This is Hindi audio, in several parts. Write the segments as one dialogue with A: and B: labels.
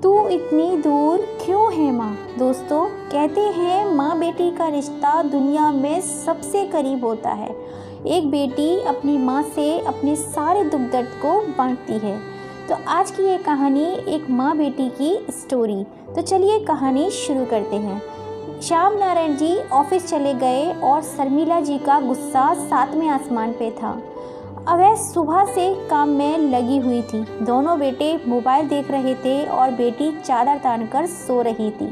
A: तू इतनी दूर क्यों है माँ। दोस्तों, कहते हैं माँ बेटी का रिश्ता दुनिया में सबसे करीब होता है। एक बेटी अपनी माँ से अपने सारे दुख दर्द को बांटती है। तो आज की ये कहानी एक माँ बेटी की स्टोरी। तो चलिए कहानी शुरू करते हैं। श्याम नारायण जी ऑफिस चले गए और शर्मिला जी का गुस्सा सातवें आसमान पे था। अब वह सुबह से काम में लगी हुई थी। दोनों बेटे मोबाइल देख रहे थे और बेटी चादर तानकर सो रही थी।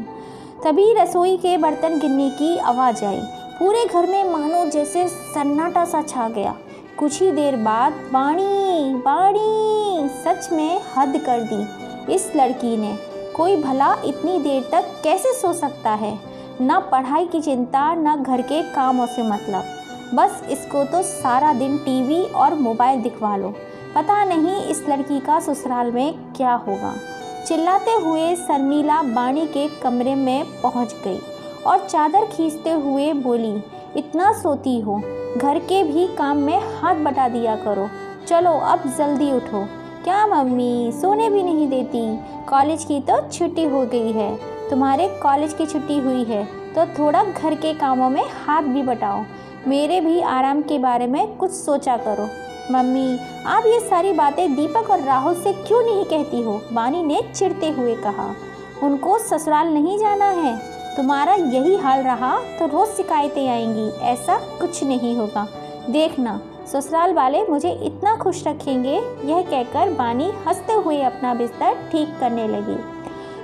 A: तभी रसोई के बर्तन गिरने की आवाज़ आई। पूरे घर में मानो जैसे सन्नाटा सा छा गया। कुछ ही देर बाद बाणी बाणी सच में हद कर दी इस लड़की ने। कोई भला इतनी देर तक कैसे सो सकता है। ना पढ़ाई की चिंता, ना घर के कामों से मतलब। बस इसको तो सारा दिन टीवी और मोबाइल दिखवा लो। पता नहीं इस लड़की का ससुराल में क्या होगा। चिल्लाते हुए शर्मिला बाणी के कमरे में पहुंच गई और चादर खींचते हुए बोली, इतना सोती हो, घर के भी काम में हाथ बटा दिया करो। चलो अब जल्दी उठो। क्या मम्मी सोने भी नहीं देती? कॉलेज की तो छुट्टी हो गई है। तुम्हारे कॉलेज की छुट्टी हुई है तो थोड़ा घर के कामों में हाथ भी बटाओ। मेरे भी आराम के बारे में कुछ सोचा करो। मम्मी, आप ये सारी बातें दीपक और राहुल से क्यों नहीं कहती हो? बानी ने चिढ़ते हुए कहा। उनको ससुराल नहीं जाना है। तुम्हारा यही हाल रहा तो रोज़ शिकायतें आएंगी। ऐसा कुछ नहीं होगा, देखना ससुराल वाले मुझे इतना खुश रखेंगे। यह कहकर बानी हंसते हुए अपना बिस्तर ठीक करने लगी।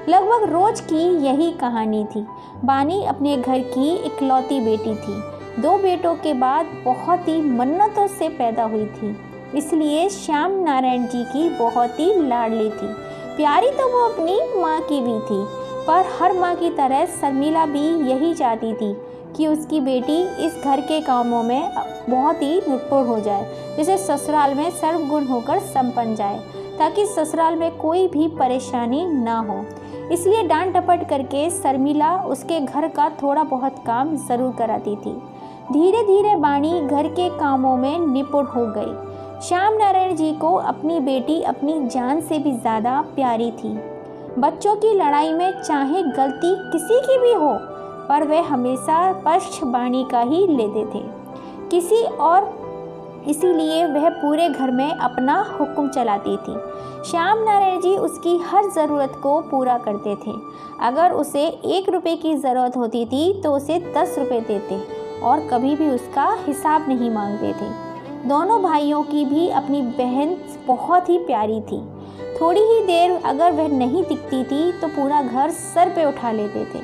A: लगभग रोज की यही कहानी थी। बानी अपने घर की इकलौती बेटी थी। दो बेटों के बाद बहुत ही मन्नतों से पैदा हुई थी, इसलिए श्याम नारायण जी की बहुत ही लाडली थी। प्यारी तो वो अपनी माँ की भी थी, पर हर माँ की तरह शर्मिला भी यही चाहती थी कि उसकी बेटी इस घर के कामों में बहुत ही निपुण हो जाए, जिसे ससुराल में सर्वगुण होकर संपन्न जाए, ताकि ससुराल में कोई भी परेशानी ना हो। इसलिए डांट डपट करके शर्मिला उसके घर का थोड़ा बहुत काम ज़रूर कराती थी। धीरे धीरे बाणी घर के कामों में निपुण हो गई। श्याम नारायण जी को अपनी बेटी अपनी जान से भी ज़्यादा प्यारी थी। बच्चों की लड़ाई में चाहे गलती किसी की भी हो, पर वे हमेशा पक्ष बाणी का ही लेते थे किसी और, इसीलिए वह पूरे घर में अपना हुक्म चलाती थी। श्याम नारायण जी उसकी हर ज़रूरत को पूरा करते थे। अगर उसे 1 रुपये की ज़रूरत होती थी तो उसे 10 रुपये देते और कभी भी उसका हिसाब नहीं मांगते थे। दोनों भाइयों की भी अपनी बहन बहुत ही प्यारी थी। थोड़ी ही देर अगर वह नहीं दिखती थी तो पूरा घर सर पे उठा लेते थे।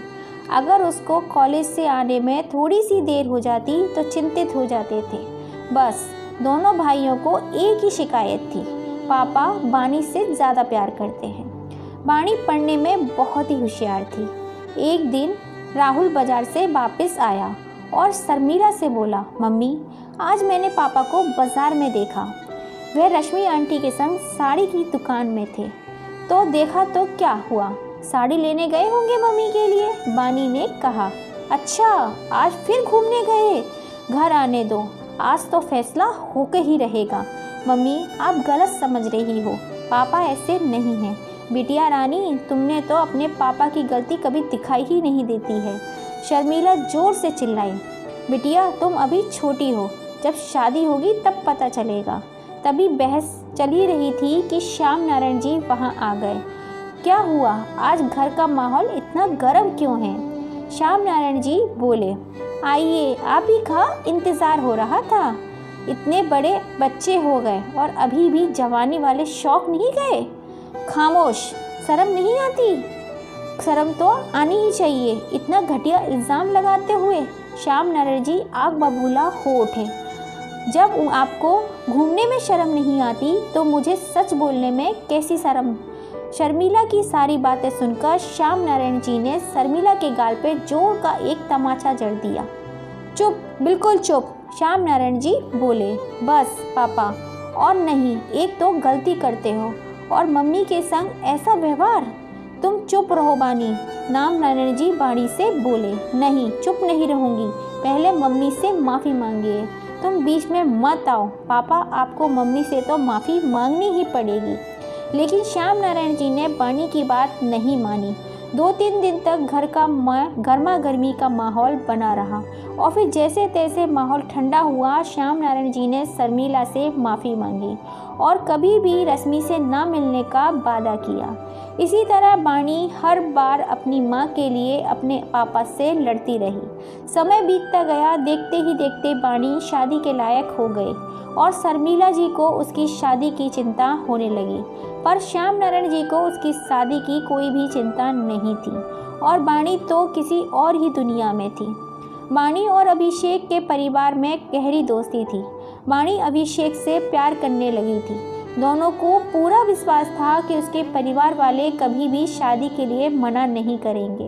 A: अगर उसको कॉलेज से आने में थोड़ी सी देर हो जाती तो चिंतित हो जाते थे। बस दोनों भाइयों को एक ही शिकायत थी, पापा बाणी से ज़्यादा प्यार करते हैं। बाणी पढ़ने में बहुत ही होशियार थी। एक दिन राहुल बाजार से वापस आया और शर्मिला से बोला, मम्मी आज मैंने पापा को बाजार में देखा। वह रश्मि आंटी के संग साड़ी की दुकान में थे। तो देखा तो क्या हुआ, साड़ी लेने गए होंगे मम्मी के लिए। बानी ने कहा, अच्छा आज फिर घूमने गए? घर आने दो, आज तो फैसला होके ही रहेगा। मम्मी आप गलत समझ रही हो, पापा ऐसे नहीं हैं। बिटिया रानी, तुमने तो अपने पापा की गलती कभी दिखाई ही नहीं देती है। शर्मिला जोर से चिल्लाई। बिटिया तुम अभी छोटी हो, जब शादी होगी तब पता चलेगा। तभी बहस चली रही थी कि श्याम नारायण जी वहां आ गए। क्या हुआ, आज घर का माहौल इतना गर्म क्यों है? श्याम नारायण जी बोले, आइए आप ही का इंतज़ार हो रहा था। इतने बड़े बच्चे हो गए और अभी भी जवानी वाले शौक नहीं गए? खामोश, शर्म नहीं आती? शर्म तो आनी ही चाहिए, इतना घटिया इल्ज़ाम लगाते हुए। श्याम नारायण जी आग बबूला हो उठे। जब आपको घूमने में शर्म नहीं आती तो मुझे सच बोलने में कैसी शर्म? शर्मिला की सारी बातें सुनकर श्याम नारायण जी ने शर्मिला के गाल पे जोर का एक तमाचा जड़ दिया। चुप, बिल्कुल चुप, श्याम नारायण जी बोले। बस पापा, और नहीं, एक तो गलती करते हो और मम्मी के संग ऐसा व्यवहार। तुम चुप रहो बानी, श्याम नारायण जी बाणी से बोले। नहीं, चुप नहीं रहूँगी, पहले मम्मी से माफ़ी मांगिए। तुम बीच में मत आओ, पापा आपको मम्मी से तो माफ़ी मांगनी ही पड़ेगी। लेकिन श्याम नारायण जी ने बानी की बात नहीं मानी। 2-3 दिन तक घर का गर्मा गर्मी का माहौल बना रहा और फिर जैसे तैसे माहौल ठंडा हुआ, श्याम नारायण जी ने शर्मिला से माफ़ी मांगी और कभी भी रश्मि से ना मिलने का वादा किया। इसी तरह बानी हर बार अपनी माँ के लिए अपने पापा से लड़ती रही। समय बीतता गया, देखते ही देखते बानी शादी के लायक हो गए और शर्मिला जी को उसकी शादी की चिंता होने लगी, पर श्याम नारायण जी को उसकी शादी की कोई भी चिंता नहीं थी और बानी तो किसी और ही दुनिया में थी। बानी और अभिषेक के परिवार में गहरी दोस्ती थी। बानी अभिषेक से प्यार करने लगी थी। दोनों को पूरा विश्वास था कि उसके परिवार वाले कभी भी शादी के लिए मना नहीं करेंगे।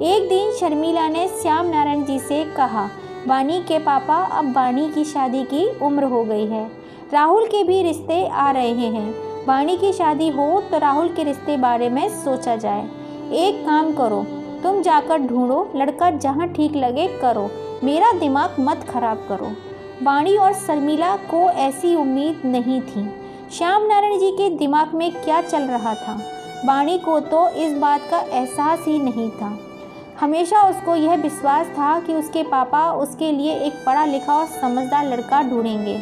A: एक दिन शर्मिला ने श्याम नारायण जी से कहा, बानी के पापा, अब बानी की शादी की उम्र हो गई है, राहुल के भी रिश्ते आ रहे हैं। बानी की शादी हो तो राहुल के रिश्ते बारे में सोचा जाए। एक काम करो, तुम जाकर ढूंढो, लड़का जहाँ ठीक लगे करो, मेरा दिमाग मत खराब करो। बानी और शर्मिला को ऐसी उम्मीद नहीं थी। श्याम नारायण जी के दिमाग में क्या चल रहा था, बानी को तो इस बात का एहसास ही नहीं था। हमेशा उसको यह विश्वास था कि उसके पापा उसके लिए एक पढ़ा लिखा और समझदार लड़का ढूंढेंगे।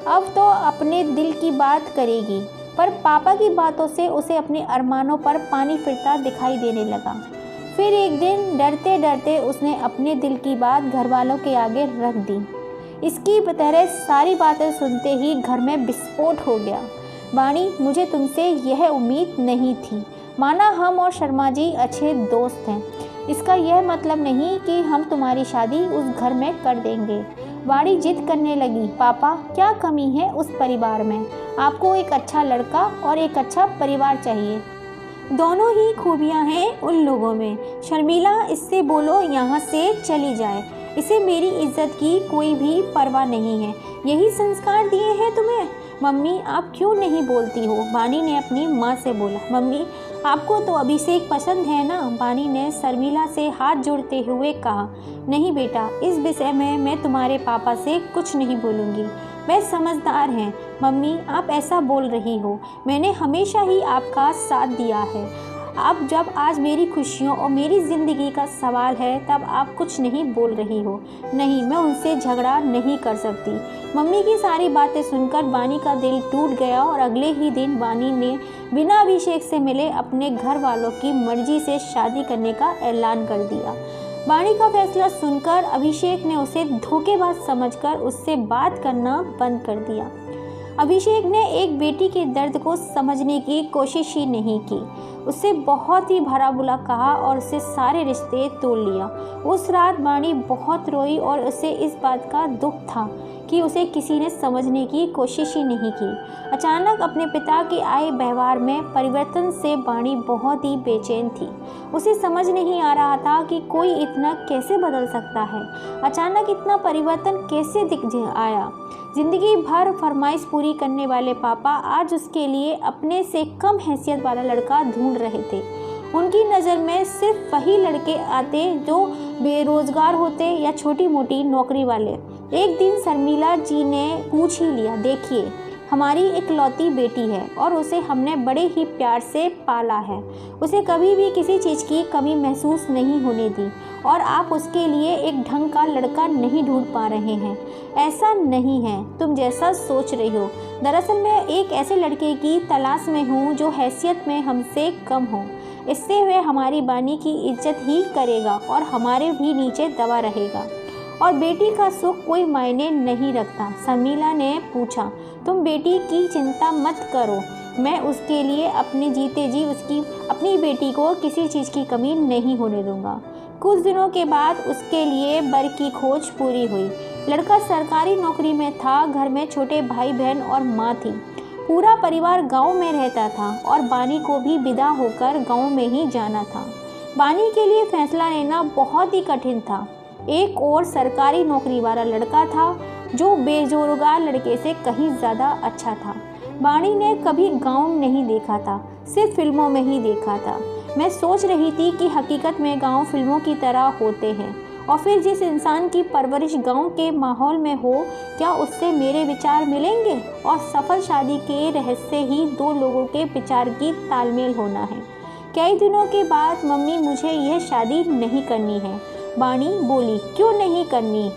A: अब तो अपने दिल की बात करेगी, पर पापा की बातों से उसे अपने अरमानों पर पानी फिरता दिखाई देने लगा। फिर एक दिन डरते डरते उसने अपने दिल की बात घर वालों के आगे रख दी। इसकी तरह सारी बातें सुनते ही घर में विस्फोट हो गया। बानी, मुझे तुमसे यह उम्मीद नहीं थी। माना हम और शर्मा जी अच्छे दोस्त हैं, इसका यह मतलब नहीं कि हम तुम्हारी शादी उस घर में कर देंगे। बानी जिद करने लगी, पापा क्या कमी है उस परिवार में? आपको एक अच्छा लड़का और एक अच्छा परिवार चाहिए, दोनों ही खूबियाँ हैं उन लोगों में। शर्मिला, इससे बोलो यहाँ से चली जाए, इसे मेरी इज्जत की कोई भी परवाह नहीं है। यही संस्कार दिए हैं तुम्हें? मम्मी, आप क्यों नहीं बोलती हो? बानी ने अपनी माँ से बोला। मम्मी, आपको तो अभिषेक पसंद है ना? बानी ने शर्मिला से हाथ जोड़ते हुए कहा। नहीं बेटा, इस विषय में मैं तुम्हारे पापा से कुछ नहीं बोलूँगी, वह समझदार हैं। मम्मी, आप ऐसा बोल रही हो, मैंने हमेशा ही आपका साथ दिया है। अब जब आज मेरी खुशियों और मेरी ज़िंदगी का सवाल है तब आप कुछ नहीं बोल रही हो। नहीं, मैं उनसे झगड़ा नहीं कर सकती। मम्मी की सारी बातें सुनकर बानी का दिल टूट गया और अगले ही दिन बानी ने बिना अभिषेक से मिले अपने घर वालों की मर्जी से शादी करने का ऐलान कर दिया। बानी का फैसला सुनकर अभिषेक ने उसे धोखेबाज समझकर उससे बात करना बंद कर दिया। अभिषेक ने एक बेटी के दर्द को समझने की कोशिश ही नहीं की। उससे बहुत ही भला बुरा कहा और उससे सारे रिश्ते तोड़ लिया। उस रात बानी बहुत रोई और उसे इस बात का दुख था कि उसे किसी ने समझने की कोशिश ही नहीं की। अचानक अपने पिता के आए व्यवहार में परिवर्तन से बानी बहुत ही बेचैन थी। उसे समझ नहीं आ रहा था कि कोई इतना कैसे बदल सकता है। अचानक इतना परिवर्तन कैसे दिख आया। जिंदगी भर फरमाइश पूरी करने वाले पापा आज उसके लिए अपने से कम हैसियत वाला लड़का ढूंढ रहे थे। उनकी नज़र में सिर्फ वही लड़के आते जो बेरोजगार होते या छोटी मोटी नौकरी वाले। एक दिन शर्मिला जी ने पूछ ही लिया, देखिए हमारी इकलौती बेटी है और उसे हमने बड़े ही प्यार से पाला है। उसे कभी भी किसी चीज़ की कमी महसूस नहीं होने दी और आप उसके लिए एक ढंग का लड़का नहीं ढूंढ पा रहे हैं। ऐसा नहीं है तुम जैसा सोच रही हो। दरअसल मैं एक ऐसे लड़के की तलाश में हूँ जो हैसियत में हमसे कम हो। इससे वह हमारी बानी की इज्जत ही करेगा और हमारे भी नीचे दबा रहेगा और बेटी का सुख कोई मायने नहीं रखता। शर्मिला ने पूछा, तुम बेटी की चिंता मत करो, मैं उसके लिए अपने जीते जी अपनी बेटी को किसी चीज़ की कमी नहीं होने दूंगा। कुछ दिनों के बाद उसके लिए बर की खोज पूरी हुई। लड़का सरकारी नौकरी में था। घर में छोटे भाई बहन और माँ थी। पूरा परिवार गांव में रहता था और बानी को भी विदा होकर गांव में ही जाना था। बानी के लिए फैसला लेना बहुत ही कठिन था। एक और सरकारी नौकरी वाला लड़का था जो बेरोजगार लड़के से कहीं ज़्यादा अच्छा था। बानी ने कभी गांव नहीं देखा था, सिर्फ फिल्मों में ही देखा था। मैं सोच रही थी कि हकीकत में गांव फिल्मों की तरह होते हैं। और फिर जिस इंसान की परवरिश गांव के माहौल में हो, क्या उससे मेरे विचार मिलेंगे? और सफल शादी के रहस्य ही दो लोगों के विचार की तालमेल होना है। कई दिनों के बाद मम्मी, मुझे यह शादी नहीं करनी है। वाणी बोली, क्यों नहीं करनी?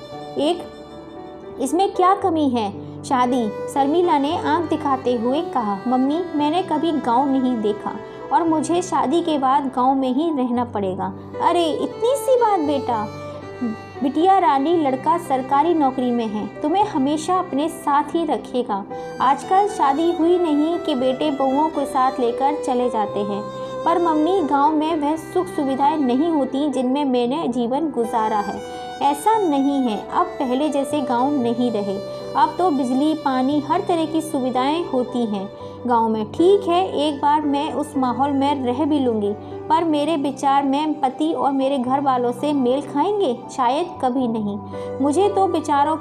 A: इसमें क्या कमी है? शादी, शर्मिला ने आंख दिखाते हुए कहा। मम्मी, मैंने कभी गांव नहीं देखा और मुझे शादी के बाद गांव में ही रहना पड़ेगा। अरे इतनी सी बात बेटा। बिटिया रानी, लड़का सरकारी नौकरी में है, तुम्हें हमेशा अपने साथ ही रखेगा। आजकल शादी हुई नहीं कि बेटे बहुओं के साथ लेकर चले जाते हैं। पर मम्मी, गांव में वह सुख सुविधाएं नहीं होती जिनमें मैंने जीवन गुजारा है। ऐसा नहीं है, अब पहले जैसे गांव नहीं रहे। अब तो बिजली, पानी, हर तरह की सुविधाएं होती हैं गांव में। ठीक है, एक बार मैं उस माहौल में रह भी लूँगी, पर मेरे विचार में पति और मेरे घर वालों से मेल खाएंगे? शायद कभी नहीं। मुझे तो विचारों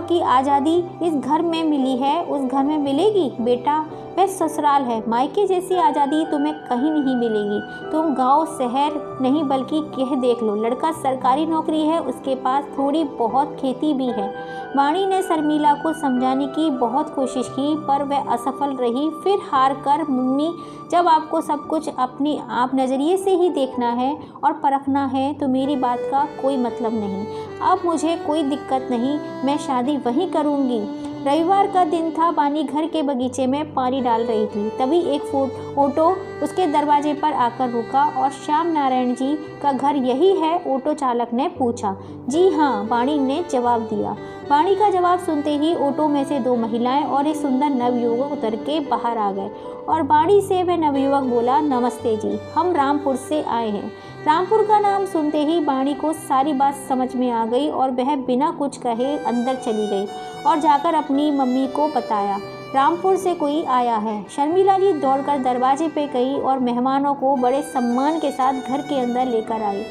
A: की आज़ादी इस घर में मिली है, उस घर में मिलेगी? बेटा, वह ससुराल है। मायके जैसी आज़ादी तुम्हें कहीं नहीं मिलेगी। तुम गांव शहर नहीं बल्कि कह देख लो, लड़का सरकारी नौकरी है, उसके पास थोड़ी बहुत खेती भी है। वाणी ने शर्मिला को समझाने की बहुत कोशिश की, पर वह असफल रही। फिर हार कर, मम्मी, जब आपको सब कुछ अपनी आप नज़रिए से ही देखना है और परखना है तो मेरी बात का कोई मतलब नहीं। अब मुझे कोई दिक्कत नहीं, मैं शादी वहीं करूँगी। रविवार का दिन था। वाणी घर के बगीचे में पानी डाल रही थी। तभी एक ऑटो उसके दरवाजे पर आकर रुका। और श्याम नारायण जी का घर यही है? ऑटो चालक ने पूछा। जी हाँ, वाणी ने जवाब दिया। वाणी का जवाब सुनते ही ऑटो में से दो महिलाएं और एक सुंदर नवयुवक उतर के बाहर आ गए। और वाणी से वह नवयुवक बोला, नमस्ते जी, हम रामपुर से आए हैं। रामपुर का नाम सुनते ही वाणी को सारी बात समझ में आ गई और वह बिना कुछ कहे अंदर चली गई और जाकर अपनी मम्मी को बताया, रामपुर से कोई आया है। शर्मिला जी दौड़कर दरवाजे पे गई और मेहमानों को बड़े सम्मान के साथ घर के अंदर लेकर आई।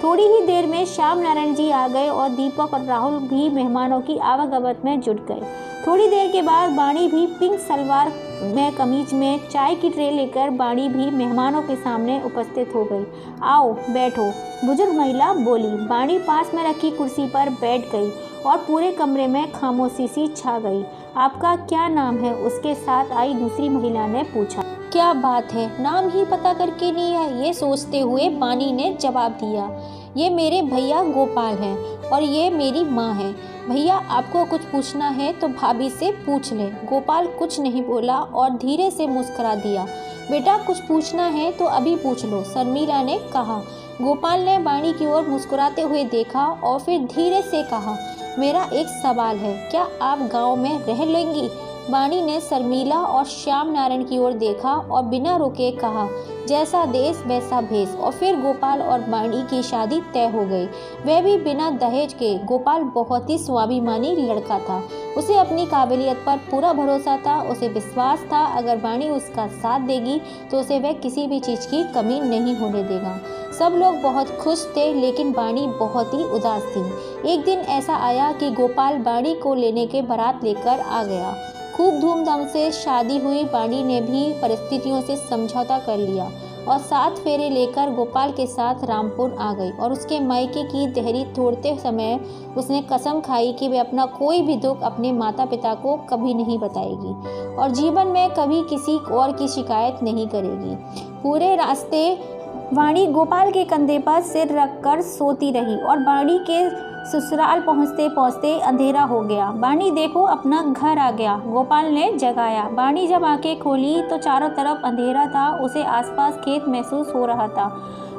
A: थोड़ी ही देर में श्याम नारायण जी आ गए और दीपक और राहुल भी मेहमानों की आवागमन में जुट गए। थोड़ी देर के बाद वाणी भी पिंक सलवार में कमीज में चाय की ट्रे लेकर वाणी भी मेहमानों के सामने उपस्थित हो गई। आओ बैठो, बुजुर्ग महिला बोली। वाणी पास में रखी कुर्सी पर बैठ गई और पूरे कमरे में खामोशी सी छा गई। आपका क्या नाम है? उसके साथ आई दूसरी महिला ने पूछा। क्या बात है, नाम ही पता करके नहीं है? ये सोचते हुए वाणी ने जवाब दिया, ये मेरे भैया गोपाल हैं और ये मेरी माँ है। भैया, आपको कुछ पूछना है तो भाभी से पूछ लें। गोपाल कुछ नहीं बोला और धीरे से मुस्कुरा दिया। बेटा, कुछ पूछना है तो अभी पूछ लो, शर्मिला ने कहा। गोपाल ने वाणी की ओर मुस्कुराते हुए देखा और फिर धीरे से कहा, मेरा एक सवाल है, क्या आप गांव में रह लेंगी? वाणी ने शर्मिला और श्याम नारायण की ओर देखा और बिना रुके कहा, जैसा देश वैसा भेष। और फिर गोपाल और वाणी की शादी तय हो गई, वह भी बिना दहेज के। गोपाल बहुत ही स्वाभिमानी लड़का था, उसे अपनी काबिलियत पर पूरा भरोसा था। उसे विश्वास था अगर वाणी उसका साथ देगी तो उसे वह किसी भी चीज़ की कमी नहीं होने देगा। सब लोग बहुत खुश थे, लेकिन वाणी बहुत ही उदास थी। एक दिन ऐसा आया कि गोपाल वाणी को लेने के बारात लेकर आ गया। खूब धूमधाम से शादी हुई। वाणी ने भी परिस्थितियों से समझौता कर लिया और 7 फेरे लेकर गोपाल के साथ रामपुर आ गई। और उसके मायके की देहरी तोड़ते समय उसने कसम खाई कि वे अपना कोई भी दुख अपने माता पिता को कभी नहीं बताएगी और जीवन में कभी किसी और की शिकायत नहीं करेगी। पूरे रास्ते वाणी गोपाल के कंधे पर सिर रखकर सोती रही और वाणी के ससुराल पहुँचते पहुँचते अंधेरा हो गया। वाणी, देखो, अपना घर आ गया, गोपाल ने जगाया। वाणी जब आंखें खोली तो चारों तरफ अंधेरा था, उसे आसपास खेत महसूस हो रहा था।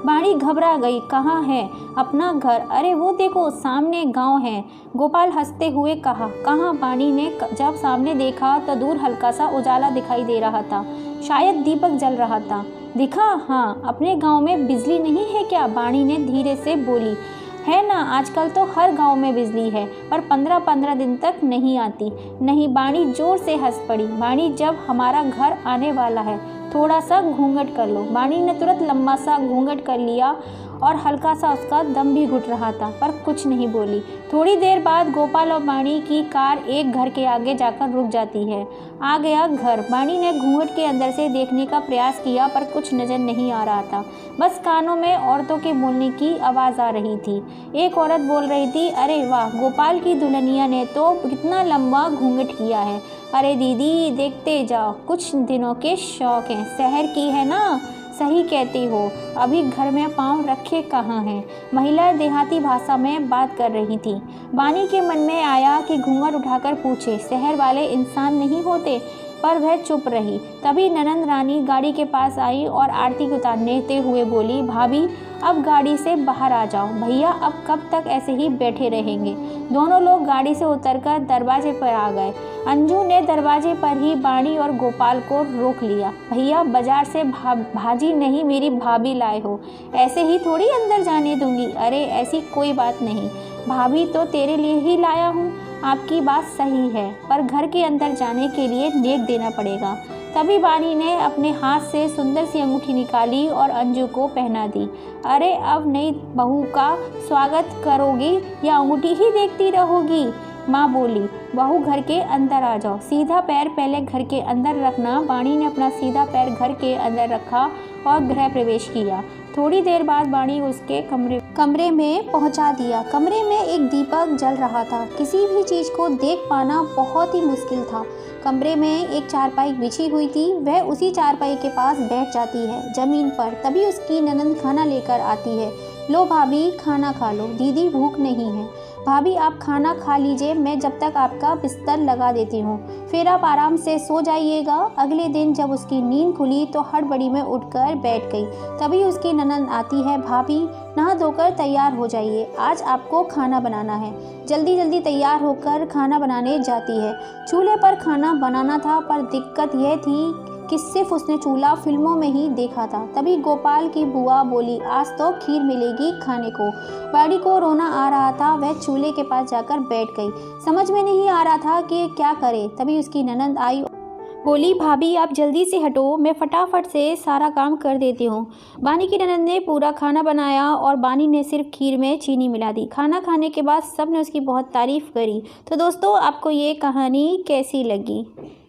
A: वाणी घबरा गई। कहाँ है अपना घर? अरे वो देखो, सामने गांव है, गोपाल हंसते हुए कहा। कहाँ? वाणी ने जब सामने देखा तो दूर हल्का सा उजाला दिखाई दे रहा था, शायद दीपक जल रहा था। दिखा? हाँ, अपने गांव में बिजली नहीं है क्या? वाणी ने धीरे से बोली। है ना, आजकल तो हर गांव में बिजली है, पर 15-15 दिन तक नहीं आती। नहीं, वाणी जोर से हंस पड़ी। वाणी, जब हमारा घर आने वाला है, थोड़ा सा घूंघट कर लो। बाणी ने तुरंत लंबा सा घूंघट कर लिया और हल्का सा उसका दम भी घुट रहा था, पर कुछ नहीं बोली। थोड़ी देर बाद गोपाल और बाणी की कार एक घर के आगे जाकर रुक जाती है। आ गया घर। बाणी ने घूंघट के अंदर से देखने का प्रयास किया, पर कुछ नजर नहीं आ रहा था। बस कानों में औरतों के बोलने की आवाज़ आ रही थी। एक औरत बोल रही थी, अरे वाह, गोपाल की दुल्हनिया ने तो कितना लंबा घूंघट किया है। अरे दीदी, देखते जाओ, कुछ दिनों के शौक हैं, शहर की है ना। सही कहती हो, अभी घर में पाँव रखे कहाँ हैं। महिला देहाती भाषा में बात कर रही थी। बानी के मन में आया कि घूंघट उठाकर पूछे, शहर वाले इंसान नहीं होते, पर वह चुप रही। तभी ननंद रानी गाड़ी के पास आई और आरती उतारते हुए बोली, भाभी अब गाड़ी से बाहर आ जाओ, भैया अब कब तक ऐसे ही बैठे रहेंगे। दोनों लोग गाड़ी से उतरकर दरवाजे पर आ गए। अंजू ने दरवाजे पर ही बाणी और गोपाल को रोक लिया। भैया बाजार से भाजी नहीं, मेरी भाभी लाए हो, ऐसे ही थोड़ी अंदर जाने दूंगी। अरे ऐसी कोई बात नहीं, भाभी तो तेरे लिए ही लाया हूँ। आपकी बात सही है, पर घर के अंदर जाने के लिए नेक देना पड़ेगा। तभी बानी ने अपने हाथ से सुंदर सी अंगूठी निकाली और अंजू को पहना दी। अरे अब नई बहू का स्वागत करोगी या अंगूठी ही देखती रहोगी। माँ बोली, बहू घर के अंदर आ जाओ, सीधा पैर पहले घर के अंदर रखना। बाणी ने अपना सीधा पैर घर के अंदर रखा और गृह प्रवेश किया। थोड़ी देर बाद बाणी उसके कमरे में पहुंचा दिया। कमरे में एक दीपक जल रहा था। किसी भी चीज़ को देख पाना बहुत ही मुश्किल था। कमरे में एक चारपाई बिछी हुई थी। वह उसी चारपाई के पास बैठ जाती है जमीन पर। तभी उसकी ननंद खाना लेकर आती है। लो भाभी, खाना खा लो, दीदी भूख नहीं है। भाभी आप खाना खा लीजिए, मैं जब तक आपका बिस्तर लगा देती हूँ, फिर आप आराम से सो जाइएगा। अगले दिन जब उसकी नींद खुली तो हड़बड़ी में उठकर बैठ गई। तभी उसकी ननंद आती है, भाभी नहा धोकर तैयार हो जाइए, आज आपको खाना बनाना है। जल्दी जल्दी तैयार होकर खाना बनाने जाती है। चूल्हे पर खाना बनाना था, पर दिक्कत यह थी कि सिर्फ उसने चूल्हा फिल्मों में ही देखा था। तभी गोपाल की बुआ बोली, आज तो खीर मिलेगी खाने को। बाड़ी को रोना आ रहा था। वह चूल्हे के पास जाकर बैठ गई। समझ में नहीं आ रहा था कि क्या करे। तभी उसकी ननंद आई, बोली, भाभी आप जल्दी से हटो, मैं फटाफट से सारा काम कर देती हूँ। बानी की ननंद ने पूरा खाना बनाया और बानी ने सिर्फ खीर में चीनी मिला दी। खाना खाने के बाद सब ने उसकी बहुत तारीफ़ करी। तो दोस्तों, आपको ये कहानी कैसी लगी?